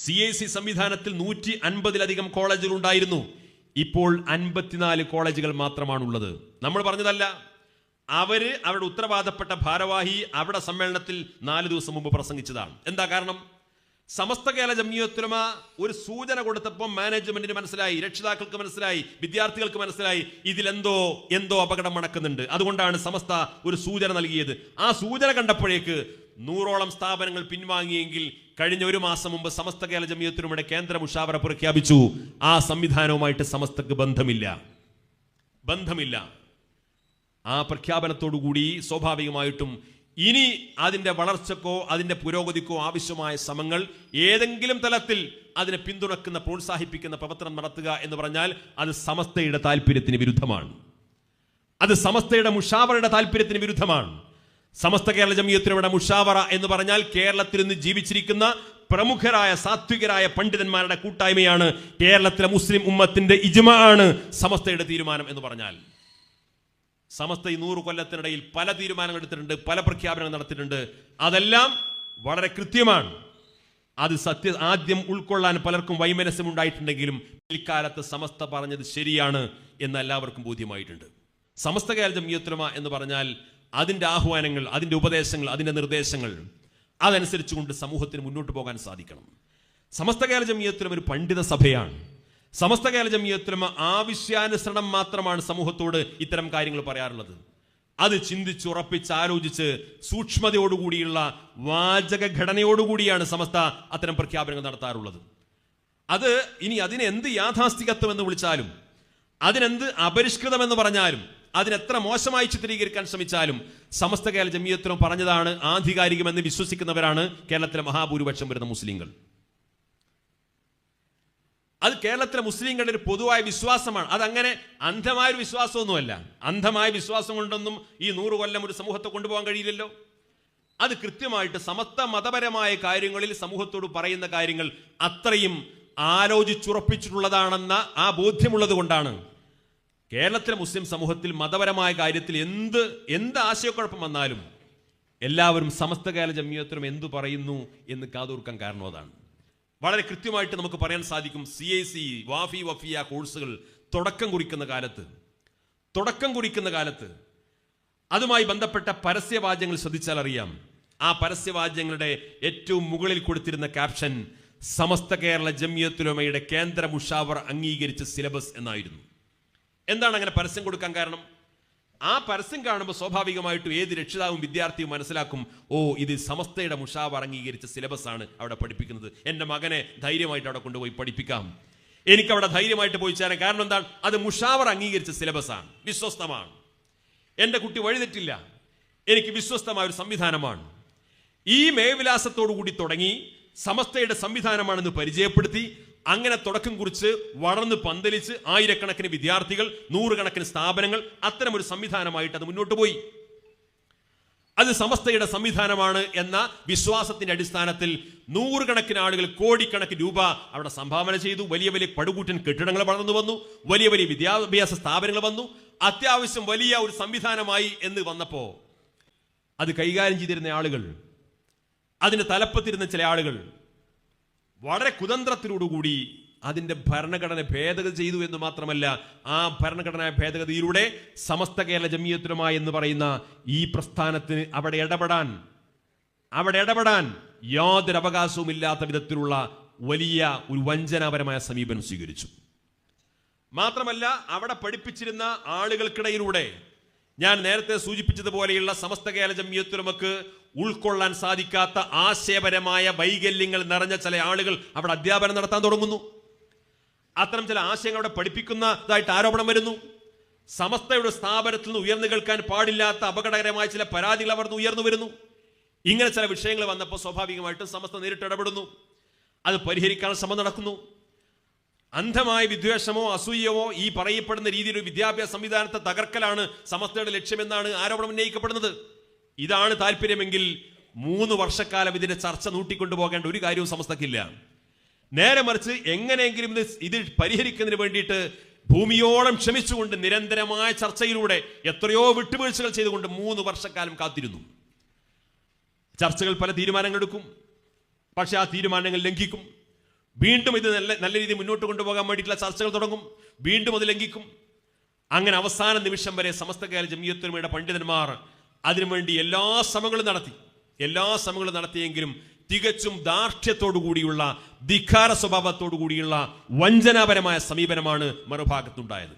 CAC സംവിധാനത്തിൽ 150-ലധികം കോളേജുകൾ ഉണ്ടായിരുന്നു. ഇപ്പോൾ 54 കോളേജുകൾ മാത്രമാണുള്ളത്. നമ്മൾ പറഞ്ഞതല്ല, അവരുടെ ഉത്തരവാദപ്പെട്ട ഭാരവാഹി അവിടെ സമ്മേളനത്തിൽ 4 ദിവസം മുമ്പ് പ്രസംഗിച്ചതാണ്. എന്താ കാരണം? സമസ്ത കേരള ജംഇയ്യത്തുൽ ഉലമ ഒരു സൂചന കൊടുത്തപ്പോൾ മാനേജ്മെന്റിന് മനസ്സിലായി, രക്ഷിതാക്കൾക്ക് മനസ്സിലായി, വിദ്യാർത്ഥികൾക്ക് മനസ്സിലായി, ഇതിലെന്തോ അപകടം മണക്കുന്നുണ്ട്. അതുകൊണ്ടാണ് സമസ്ത ഒരു സൂചന നൽകിയത്. ആ സൂചന കണ്ടപ്പോഴേക്ക് 100ഓളം സ്ഥാപനങ്ങൾ പിൻവാങ്ങിയെങ്കിൽ കഴിഞ്ഞ 1 മാസം മുമ്പ് സമസ്ത കേരള ജംഇയ്യത്തുൽ ഉലമയുടെ കേന്ദ്ര മുഷാവറ പ്രഖ്യാപിച്ചു, ആ സംവിധാനവുമായിട്ട് സമസ്തക്ക് ബന്ധമില്ല. ആ പ്രഖ്യാപനത്തോടുകൂടി സ്വാഭാവികമായിട്ടും ഇനി അതിന്റെ വളർച്ചക്കോ അതിന്റെ പുരോഗതിക്കോ ആവശ്യമായ ശ്രമങ്ങൾ ഏതെങ്കിലും തലത്തിൽ അതിനെ പിന്തുണക്കുന്ന പ്രോത്സാഹിപ്പിക്കുന്ന പ്രവർത്തനം നടത്തുക എന്ന് പറഞ്ഞാൽ അത് സമസ്തയുടെ താല്പര്യത്തിന് വിരുദ്ധമാണ്. അത് സമസ്തയുടെ മുഷാവറയുടെ താല്പര്യത്തിന് വിരുദ്ധമാണ്. സമസ്ത കേരള ജംഇയ്യത്തുൽ ഉലമയുടെ മുഷാവറ എന്ന് പറഞ്ഞാൽ കേരളത്തിൽ നിന്ന് ജീവിച്ചിരിക്കുന്ന പ്രമുഖരായ സാത്വികരായ പണ്ഡിതന്മാരുടെ കൂട്ടായ്മയാണ്. കേരളത്തിലെ മുസ്ലിം ഉമ്മത്തിന്റെ ഇജ്മാ ആണ് സമസ്തയുടെ തീരുമാനം എന്ന് പറഞ്ഞാൽ. സമസ്ത ഈ 100 കൊല്ലത്തിനിടയിൽ പല തീരുമാനങ്ങൾ എടുത്തിട്ടുണ്ട്, പല പ്രഖ്യാപനങ്ങൾ നടത്തിയിട്ടുണ്ട്. അതെല്ലാം വളരെ കൃത്യമാണ്. അത് ആദ്യം ഉൾക്കൊള്ളാൻ പലർക്കും വൈമനസ്യം ഉണ്ടായിട്ടുണ്ടെങ്കിലും പിൽക്കാലത്ത് സമസ്ത പറഞ്ഞത് ശരിയാണ് എന്ന് എല്ലാവർക്കും ബോധ്യമായിട്ടുണ്ട്. സമസ്ത കേരള ജംഇയ്യത്തുൽ ഉലമ എന്ന് പറഞ്ഞാൽ അതിന്റെ ആഹ്വാനങ്ങൾ, അതിന്റെ ഉപദേശങ്ങൾ, അതിന്റെ നിർദ്ദേശങ്ങൾ അതനുസരിച്ചുകൊണ്ട് സമൂഹത്തിന് മുന്നോട്ട് പോകാൻ സാധിക്കണം. സമസ്ത കേരള ജംഇയ്യത്തുൽ ഉലമ ഒരു പണ്ഡിത സഭയാണ്. സമസ്ത കേരള ജംഇയ്യത്തുൽ ഉലമ ആവശ്യാനുസരണം മാത്രമാണ് സമൂഹത്തോട് ഇത്തരം കാര്യങ്ങൾ പറയാറുള്ളത്. അത് ചിന്തിച്ചുറപ്പിച്ച് ആലോചിച്ച് സൂക്ഷ്മതയോടുകൂടിയുള്ള വാചക ഘടനയോടുകൂടിയാണ് സമസ്ത അത്തരം പ്രഖ്യാപനങ്ങൾ നടത്താറുള്ളത്. അതിനെ എന്ത് യാഥാസ്ഥികത്വം എന്ന് വിളിച്ചാലും, അതിനെന്ത് അപരിഷ്കൃതമെന്ന് പറഞ്ഞാലും, അതിനെത്ര മോശമായി ചിത്രീകരിക്കാൻ ശ്രമിച്ചാലും സമസ്ത കേരള ജംഇയ്യത്തുൽ ഉലമ പറഞ്ഞതാണ് ആധികാരികമെന്ന് വിശ്വസിക്കുന്നവരാണ് കേരളത്തിലെ മഹാഭൂരിപക്ഷം വരുന്ന മുസ്ലിങ്ങൾ. അത് കേരളത്തിലെ മുസ്ലിങ്ങളുടെ ഒരു പൊതുവായ വിശ്വാസമാണ്. അതങ്ങനെ അന്ധമായ ഒരു വിശ്വാസമൊന്നുമല്ല. അന്ധമായ വിശ്വാസം കൊണ്ടൊന്നും ഈ 100 കൊല്ലം ഒരു സമൂഹത്തെ കൊണ്ടുപോകാൻ കഴിയില്ലല്ലോ. അത് കൃത്യമായിട്ട് സമസ്ത മതപരമായ കാര്യങ്ങളിൽ സമൂഹത്തോട് പറയുന്ന കാര്യങ്ങൾ അത്രയും ആലോചിച്ചുറപ്പിച്ചിട്ടുള്ളതാണെന്ന ആ ബോധ്യമുള്ളത് കൊണ്ടാണ് കേരളത്തിലെ മുസ്ലിം സമൂഹത്തിൽ മതപരമായ കാര്യത്തിൽ എന്ത് ആശയക്കുഴപ്പം വന്നാലും എല്ലാവരും സമസ്ത കേരള ജംഇയ്യത്തുൽ ഉലമ എന്തു പറയുന്നു എന്ന് കാതോർക്കാൻ കാരണം അതാണ്. വളരെ കൃത്യമായിട്ട് നമുക്ക് പറയാൻ സാധിക്കും. CAC, വാഫി, വഫിയ കോഴ്സുകൾ തുടക്കം കുറിക്കുന്ന കാലത്ത് അതുമായി ബന്ധപ്പെട്ട പരസ്യവാചകങ്ങൾ ശ്രദ്ധിച്ചാൽ അറിയാം. ആ പരസ്യവാചകങ്ങളുടെ ഏറ്റവും മുകളിൽ കൊടുത്തിരുന്ന ക്യാപ്ഷൻ സമസ്ത കേരള ജംഇയ്യത്തുൽ ഉലമയുടെ കേന്ദ്ര മുഷാവറ അംഗീകരിച്ച സിലബസ് എന്നായിരുന്നു. എന്താണ് അങ്ങനെ പരസ്യം കൊടുക്കാൻ കാരണം? ആ പരസ്യം കാണുമ്പോൾ സ്വാഭാവികമായിട്ടും ഏത് രക്ഷിതാവും വിദ്യാർത്ഥിയും മനസ്സിലാക്കും, ഇത് സമസ്തയുടെ മുഷാവറ അംഗീകരിച്ച സിലബസ് ആണ് അവിടെ പഠിപ്പിക്കുന്നത്. എൻ്റെ മകനെ ധൈര്യമായിട്ട് അവിടെ കൊണ്ടുപോയി പഠിപ്പിക്കാം, എനിക്ക് അവിടെ ധൈര്യമായിട്ട് പോയി ചേരാൻ. കാരണം എന്താണ്? അത് മുഷാവറ അംഗീകരിച്ച സിലബസ് ആണ്, വിശ്വസ്തമാണ്. എൻ്റെ കുട്ടി വഴിതെറ്റില്ല, എനിക്ക് വിശ്വസ്തമായ ഒരു സംവിധാനമാണ്. ഈ മേൽവിലാസത്തോടു കൂടി തുടങ്ങി സമസ്തയുടെ സംവിധാനമാണെന്ന് പരിചയപ്പെടുത്തി അങ്ങനെ തുടക്കം കുറിച്ച് വളർന്ന് പന്തലിച്ച് ആയിരക്കണക്കിന് വിദ്യാർത്ഥികൾ, 100 കണക്കിന് സ്ഥാപനങ്ങൾ, അത്തരം ഒരു സംവിധാനമായിട്ട് അത് മുന്നോട്ട് പോയി. അത് സമസ്തയുടെ സംവിധാനമാണ് എന്ന വിശ്വാസത്തിന്റെ അടിസ്ഥാനത്തിൽ 100 കണക്കിന് ആളുകൾ കോടിക്കണക്കിന് രൂപ അവിടെ സംഭാവന ചെയ്തു. വലിയ വലിയ പടുകൂറ്റൻ കെട്ടിടങ്ങൾ വളർന്നു വന്നു, വലിയ വലിയ വിദ്യാഭ്യാസ സ്ഥാപനങ്ങൾ വന്നു. അത്യാവശ്യം വലിയ ഒരു സംവിധാനമായി എന്ന് വന്നപ്പോ അത് കൈകാര്യം ചെയ്തിരുന്ന ആളുകൾ, അതിന് തലപ്പത്തിരുന്ന ചില ആളുകൾ വളരെ കുതന്ത്രത്തിനോടുകൂടി അതിന്റെ ഭരണഘടന ഭേദഗതി ചെയ്തു എന്ന് മാത്രമല്ല, ആ ഭരണഘടനാ ഭേദഗതിയിലൂടെ സമസ്ത കേരള ജംഇയ്യത്തുൽ ഉലമ എന്ന് പറയുന്ന ഈ പ്രസ്ഥാനത്തിന് അവിടെ ഇടപെടാൻ യാതൊരു അവകാശവും ഇല്ലാത്ത വിധത്തിലുള്ള വലിയ ഒരു വഞ്ചനാപരമായ സമീപനം സ്വീകരിച്ചു. മാത്രമല്ല, അവിടെ പഠിപ്പിച്ചിരുന്ന ആളുകൾക്കിടയിലൂടെ ഞാൻ നേരത്തെ സൂചിപ്പിച്ചതുപോലെയുള്ള സമസ്ത കേരള ജംഇയ്യത്തുൽ ഉലമക്ക് ഉൾക്കൊള്ളാൻ സാധിക്കാത്ത ആശയപരമായ വൈകല്യങ്ങൾ നിറഞ്ഞ ചില ആളുകൾ അവിടെ അധ്യാപനം നടത്താൻ തുടങ്ങുന്നു. അത്തരം ചില ആശയങ്ങൾ അവിടെ പഠിപ്പിക്കുന്നതായിട്ട് ആരോപണം വരുന്നു. സമസ്തയുടെ സ്ഥാപനത്തിൽ നിന്ന് ഉയർന്നു കേൾക്കാൻ പാടില്ലാത്ത അപകടകരമായ ചില പരാതികൾ അവർ ഉയർന്നു വരുന്നു. ഇങ്ങനെ ചില വിഷയങ്ങൾ വന്നപ്പോൾ സ്വാഭാവികമായിട്ടും സമസ്ത നേരിട്ട് ഇടപെടുന്നു. അത് പരിഹരിക്കാൻ ശ്രമം നടക്കുന്നു. അന്ധമായ വിദ്വേഷമോ അസൂയമോ ഈ പറയപ്പെടുന്ന രീതിയിൽ വിദ്യാഭ്യാസ സംവിധാനത്തെ തകർക്കലാണ് സമസ്തയുടെ ലക്ഷ്യമെന്നാണ് ആരോപണം ഉന്നയിക്കപ്പെടുന്നത്. ഇതാണ് താല്പര്യമെങ്കിൽ 3 വർഷക്കാലം ഇതിന്റെ ചർച്ച നീട്ടിക്കൊണ്ടുപോകേണ്ട ഒരു കാര്യവും സമസ്തക്കില്ല. നേരെ മറിച്ച് എങ്ങനെയെങ്കിലും ഇത് പരിഹരിക്കുന്നതിന് വേണ്ടിയിട്ട് ഭൂമിയോളം ക്ഷമിച്ചുകൊണ്ട് നിരന്തരമായ ചർച്ചയിലൂടെ എത്രയോ വിട്ടുവീഴ്ചകൾ ചെയ്തുകൊണ്ട് 3 വർഷക്കാലം കാത്തിരുന്നു. ചർച്ചകൾ പല തീരുമാനങ്ങൾ എടുക്കും, പക്ഷെ ആ തീരുമാനങ്ങൾ ലംഘിക്കും. വീണ്ടും ഇത് നല്ല രീതിയിൽ മുന്നോട്ട് കൊണ്ടുപോകാൻ വേണ്ടിയിട്ടുള്ള ചർച്ചകൾ തുടങ്ങും, വീണ്ടും അത് ലംഘിക്കും. അങ്ങനെ അവസാന നിമിഷം വരെ സമസ്ത കേരള ജംഇയ്യത്തുൽ ഉലമയുടെ പണ്ഡിതന്മാർ അതിനുവേണ്ടി എല്ലാ ശ്രമങ്ങളും നടത്തിയെങ്കിലും തികച്ചും ദാർഢ്യത്തോടു കൂടിയുള്ള ധിക്കാര സ്വഭാവത്തോടു കൂടിയുള്ള വഞ്ചനാപരമായ സമീപനമാണ് മറുഭാഗത്തുണ്ടായത്.